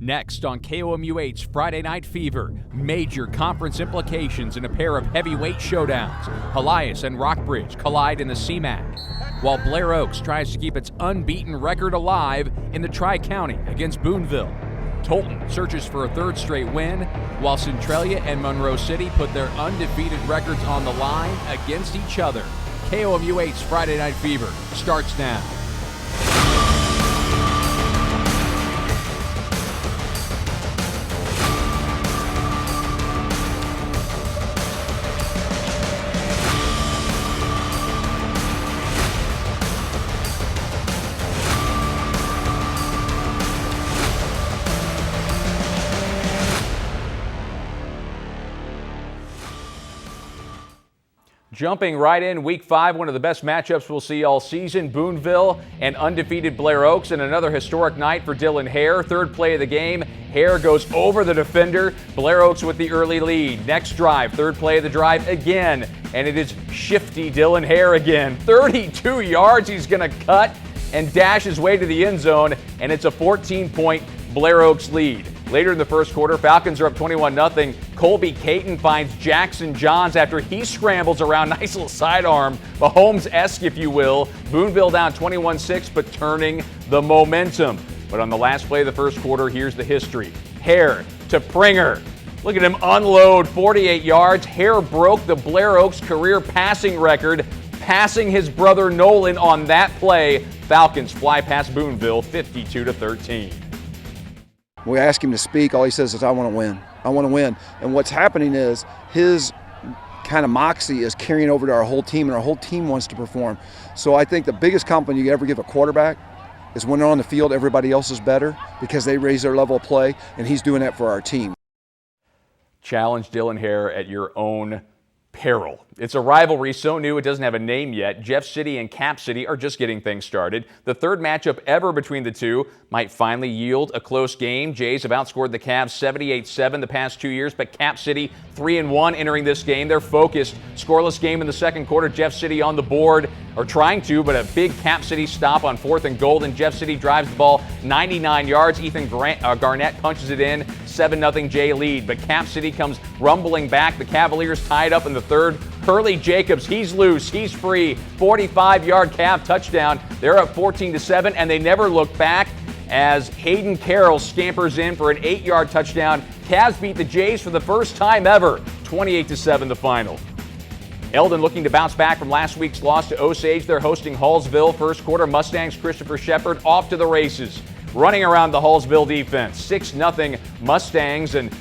Next on KOMUH's Friday Night Fever, major conference implications in a pair of heavyweight showdowns. Elias and Rockbridge collide in the CMAC, while Blair Oaks tries to keep its unbeaten record alive in the Tri-County against Boonville. Tolton searches for a third straight win, while Centralia and Monroe City put their undefeated records on the line against each other. KOMUH's Friday Night Fever starts now. Jumping right in, Week 5, one of the best matchups we'll see all season. Boonville and undefeated Blair Oaks, and another historic night for Dylan Hare. Third play of the game, Hare goes over the defender. Blair Oaks with the early lead. Next drive, third play of the drive again, and it is shifty Dylan Hare again. 32 yards he's going to cut and dash his way to the end zone, and it's a 14-point Blair Oaks lead. Later in the first quarter, Falcons are up 21-0. Colby Caton finds Jackson Johns after he scrambles around. Nice little sidearm, Mahomes-esque, if you will. Boonville down 21-6, but turning the momentum. But on the last play of the first quarter, here's the history. Hare to Pringer. Look at him unload, 48 yards. Hare broke the Blair Oaks career passing record, passing his brother Nolan on that play. Falcons fly past Boonville 52-13. We ask him to speak, all he says is, I want to win. I want to win. And what's happening is his kind of moxie is carrying over to our whole team, and our whole team wants to perform. So I think the biggest compliment you ever give a quarterback is when they're on the field, everybody else is better because they raise their level of play, and he's doing that for our team. Challenge Dylan Hare at your own peril. It's a rivalry so new it doesn't have a name yet. Jeff City and Cap City are just getting things started. The third matchup ever between the two might finally yield a close game. Jays have outscored the Cavs 78-7 the past 2 years, but Cap City 3-1 entering this game. They're focused. Scoreless game in the second quarter. Jeff City on the board, or trying to, but a big Cap City stop on 4th and goal, and Jeff City drives the ball 99 yards. Ethan Garnett punches it in. 7-0 Jay lead, but Cap City comes rumbling back. The Cavaliers tied up in the third. Hurley Jacobs, he's loose, he's free. 45-yard Cav touchdown. They're up 14-7, and they never look back as Hayden Carroll scampers in for an 8-yard touchdown. Cavs beat the Jays for the first time ever, 28-7 the final. Eldon looking to bounce back from last week's loss to Osage. They're hosting Hallsville. First quarter, Mustangs Christopher Shepard off to the races, running around the Hallsville defense. 6-0 Mustangs, and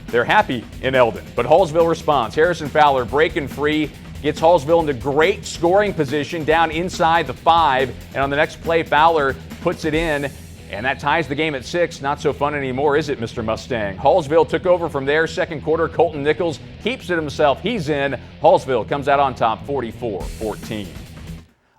they're happy in Eldon. But Hallsville responds. Harrison Fowler breaking free, gets Hallsville into great scoring position down inside the 5. And on the next play, Fowler puts it in, and that ties the game at 6. Not so fun anymore, is it, Mr. Mustang? Hallsville took over from there. Second quarter, Colton Nichols keeps it himself. He's in. Hallsville comes out on top 44-14.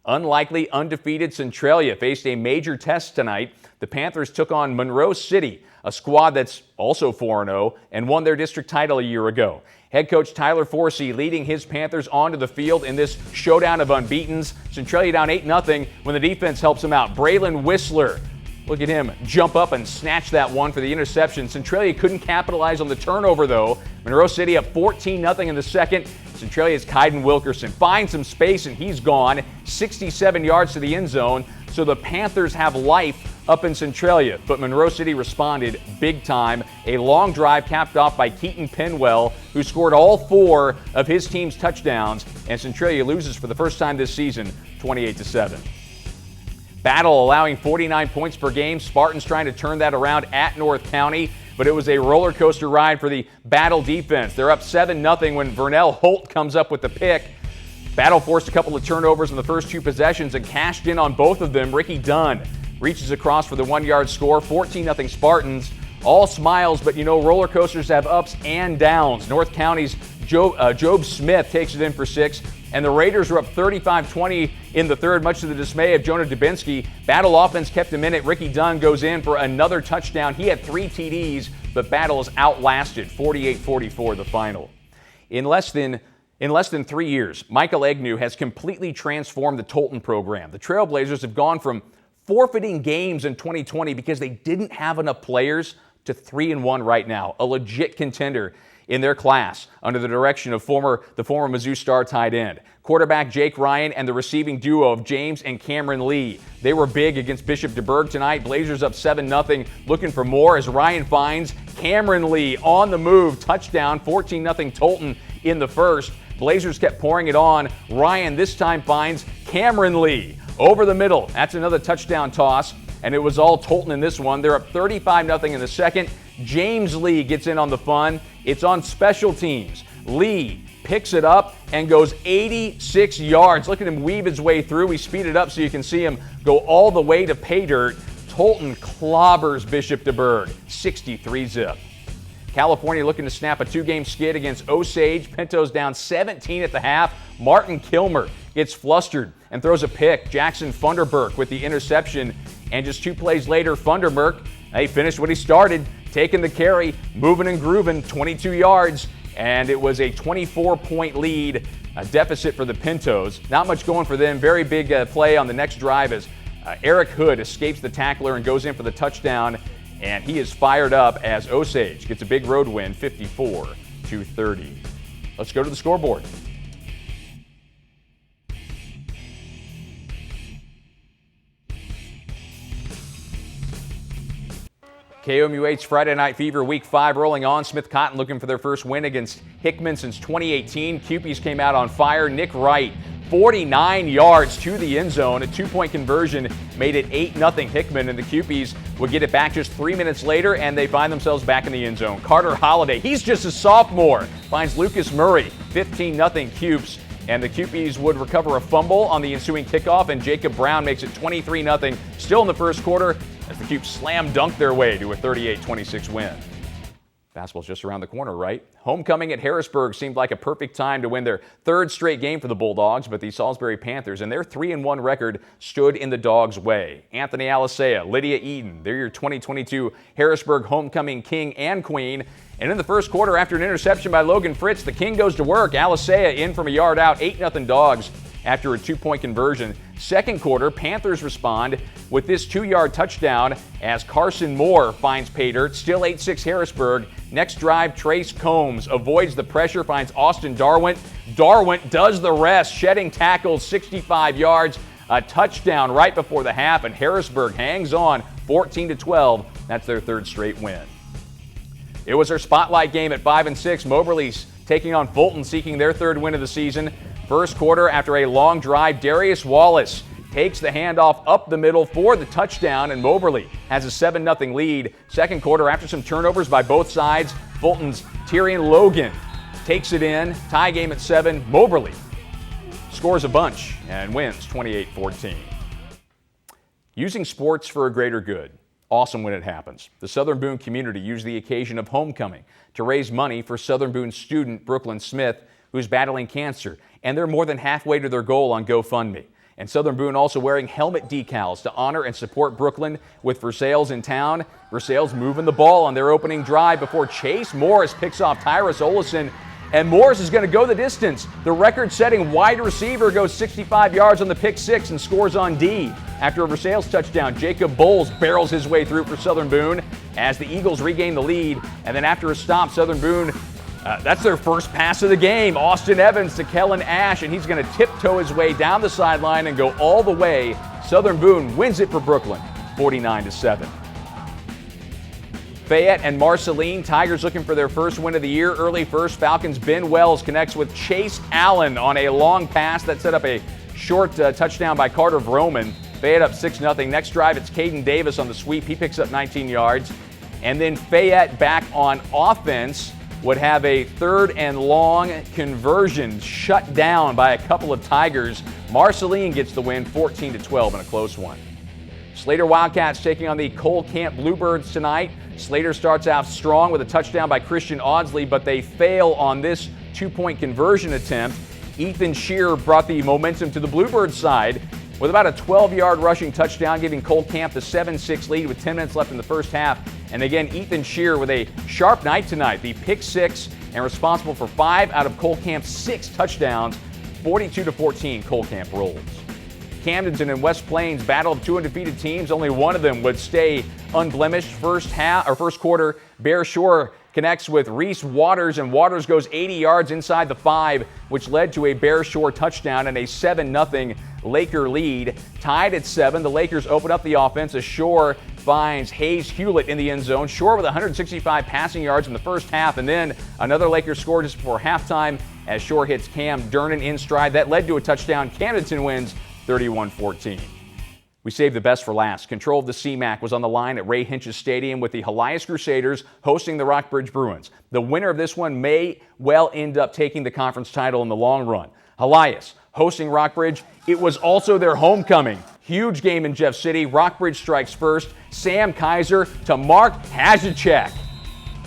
Unlikely undefeated Centralia faced a major test tonight. The Panthers took on Monroe City, a squad that's also 4-0 and won their district title a year ago. Head coach Tyler Forsey leading his Panthers onto the field in this showdown of unbeatens. Centralia down 8-0 when the defense helps him out. Braylon Whistler, look at him jump up and snatch that one for the interception. Centralia couldn't capitalize on the turnover, though. Monroe City up 14-0 in the second. Centralia's Kaiden Wilkerson finds some space, and he's gone. 67 yards to the end zone. So the Panthers have life up in Centralia, but Monroe City responded big time. A long drive capped off by Keaton Penwell, who scored all 4 of his team's touchdowns, and Centralia loses for the first time this season, 28-7. Battle allowing 49 points per game. Spartans trying to turn that around at North County, but it was a roller coaster ride for the Battle defense. They're up 7-0 when Vernell Holt comes up with the pick. Battle forced a couple of turnovers in the first 2 possessions and cashed in on both of them. Ricky Dunn reaches across for the 1-yard score. 14-0 Spartans. All smiles, but you know roller coasters have ups and downs. North County's Job Smith takes it in for 6, and the Raiders are up 35-20 in the third, much to the dismay of Jonah Dubinsky. Battle offense kept him in it. Ricky Dunn goes in for another touchdown. He had 3 TDs, but Battle is outlasted, 48-44 the final. In less than 3 years, Michael Agnew has completely transformed the Tolton program. The Trailblazers have gone from forfeiting games in 2020 because they didn't have enough players, to 3-1 right now. A legit contender in their class under the direction of the former Mizzou star tight end. Quarterback Jake Ryan and the receiving duo of James and Cameron Lee. They were big against Bishop DuBourg tonight. Blazers up 7-0, looking for more as Ryan finds Cameron Lee on the move. Touchdown, 14-0 Tolton in the first. Blazers kept pouring it on. Ryan this time finds Cameron Lee over the middle. That's another touchdown toss, and it was all Tolton in this one. They're up 35-0 in the second. James Lee gets in on the fun. It's on special teams. Lee picks it up and goes 86 yards. Look at him weave his way through. We speed it up so you can see him go all the way to pay dirt. Tolton clobbers Bishop DuBourg, 63-0. California looking to snap a 2-game skid against Osage. Pintos down 17 at the half. Martin Kilmer gets flustered and throws a pick. Jackson Funderburk with the interception. And just 2 plays later, Funderburk, he finished what he started, taking the carry, moving and grooving, 22 yards. And it was a 24-point lead, a deficit for the Pintos. Not much going for them. Very big play on the next drive as Eric Hood escapes the tackler and goes in for the touchdown. And he is fired up as Osage gets a big road win, 54-30. Let's go to the scoreboard. KOMUH's Friday Night Fever Week 5 rolling on. Smith Cotton looking for their first win against Hickman since 2018. Cupies came out on fire. Nick Wright, 49 yards to the end zone. A 2-point conversion made it 8-0 Hickman, and the Cupies would get it back just 3 minutes later, and they find themselves back in the end zone. Carter Holliday, he's just a sophomore, finds Lucas Murray, 15-0 Cupes. And the Cupies would recover a fumble on the ensuing kickoff, and Jacob Brown makes it 23-0 still in the first quarter as the Cupes slam dunk their way to a 38-26 win. Basketball's just around the corner, right? Homecoming at Harrisburg seemed like a perfect time to win their 3rd straight game for the Bulldogs, but the Salisbury Panthers and their 3-1 record stood in the Dogs' way. Anthony Alicea, Lydia Eaton, they're your 2022 Harrisburg Homecoming King and Queen. And in the first quarter, after an interception by Logan Fritz, the King goes to work. Alicea in from a yard out, 8-0 Dogs after a 2-point conversion. Second quarter, Panthers respond with this 2-yard touchdown as Carson Moore finds pay dirt. Still 8-6 Harrisburg. Next drive, Trace Combs avoids the pressure, finds Austin Darwin. Darwin does the rest, shedding tackles, 65 yards, a touchdown right before the half, and Harrisburg hangs on 14-12. That's their 3rd straight win. It was their spotlight game at 5-6. Moberly's taking on Fulton, seeking their 3rd win of the season. First quarter, after a long drive, Darius Wallace takes the handoff up the middle for the touchdown, and Moberly has a 7-0 lead. Second quarter, after some turnovers by both sides, Fulton's Tyrion Logan takes it in. Tie game at 7. Moberly scores a bunch and wins 28-14. Using sports for a greater good. Awesome when it happens. The Southern Boone community used the occasion of homecoming to raise money for Southern Boone student Brooklyn Smith, who's battling cancer, and they're more than halfway to their goal on GoFundMe. And Southern Boone also wearing helmet decals to honor and support Brooklyn with Versailles in town. Versailles moving the ball on their opening drive before Chase Morris picks off Tyrus Olison. And Morris is going to go the distance. The record-setting wide receiver goes 65 yards on the pick 6 and scores on D. After a Versailles touchdown, Jacob Bowles barrels his way through for Southern Boone as the Eagles regain the lead. And then after a stop, Southern Boone, that's their first pass of the game. Austin Evans to Kellen Ash, and he's going to tiptoe his way down the sideline and go all the way. Southern Boone wins it for Brooklyn, 49-7. Fayette and Marceline, Tigers looking for their first win of the year. Early first, Falcons' Ben Wells connects with Chase Allen on a long pass that set up a short touchdown by Carter Vroman. Fayette up 6-0. Next drive, it's Caden Davis on the sweep. He picks up 19 yards. And then Fayette back on offense would have a 3rd and long conversion shut down by a couple of Tigers. Marceline gets the win, 14-12 in a close one. Slater Wildcats taking on the Cole Camp Bluebirds tonight. Slater starts out strong with a touchdown by Christian Audsley, but they fail on this 2-point conversion attempt. Ethan Shear brought the momentum to the Bluebirds side with about a 12-yard rushing touchdown, giving Cole Camp the 7-6 lead with 10 minutes left in the first half. And again, Ethan Shear with a sharp night tonight, the pick 6, and responsible for 5 out of Cole Camp's 6 touchdowns. 42-14, Cole Camp rolls. Camdenton and West Plains, battle of two undefeated teams. Only one of them would stay unblemished. First quarter, Bear Shore connects with Reese Waters, and Waters goes 80 yards inside the 5, which led to a Bear Shore touchdown and a 7-0 Laker lead. Tied at 7, the Lakers open up the offense as Shore finds Hayes Hewlett in the end zone. Shore with 165 passing yards in the first half, and then another Lakers score just before halftime as Shore hits Cam Durnan in stride. That led to a touchdown. Camdenton wins 31-14. We saved the best for last. Control of the CMAC was on the line at Ray Hinch's Stadium with the Helias Crusaders hosting the Rockbridge Bruins. The winner of this one may well end up taking the conference title in the long run. Helias hosting Rockbridge. It was also their homecoming. Huge game in Jeff City. Rockbridge strikes first. Sam Kaiser to Mark Hajicek.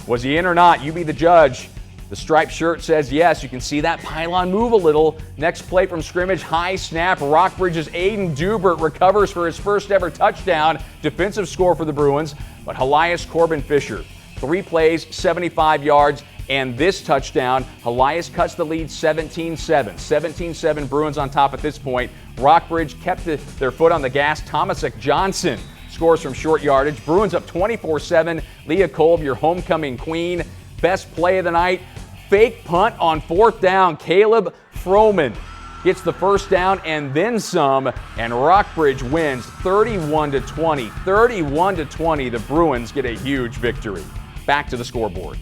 Was he in or not? You be the judge. The striped shirt says yes. You can see that pylon move a little. Next play from scrimmage, high snap. Rockbridge's Aiden Dubert recovers for his first ever touchdown. Defensive score for the Bruins. But Helias Corbin Fisher, 3 plays, 75 yards, and this touchdown. Helias cuts the lead 17-7. 17-7 Bruins on top at this point. Rockbridge kept their foot on the gas. Thomasek Johnson scores from short yardage. Bruins up 24-7. Leah Kolb, your homecoming queen. Best play of the night. Fake punt on 4th down. Caleb Froman gets the first down and then some, and Rockbridge wins 31-20. 31-20. The Bruins get a huge victory. Back to the scoreboard.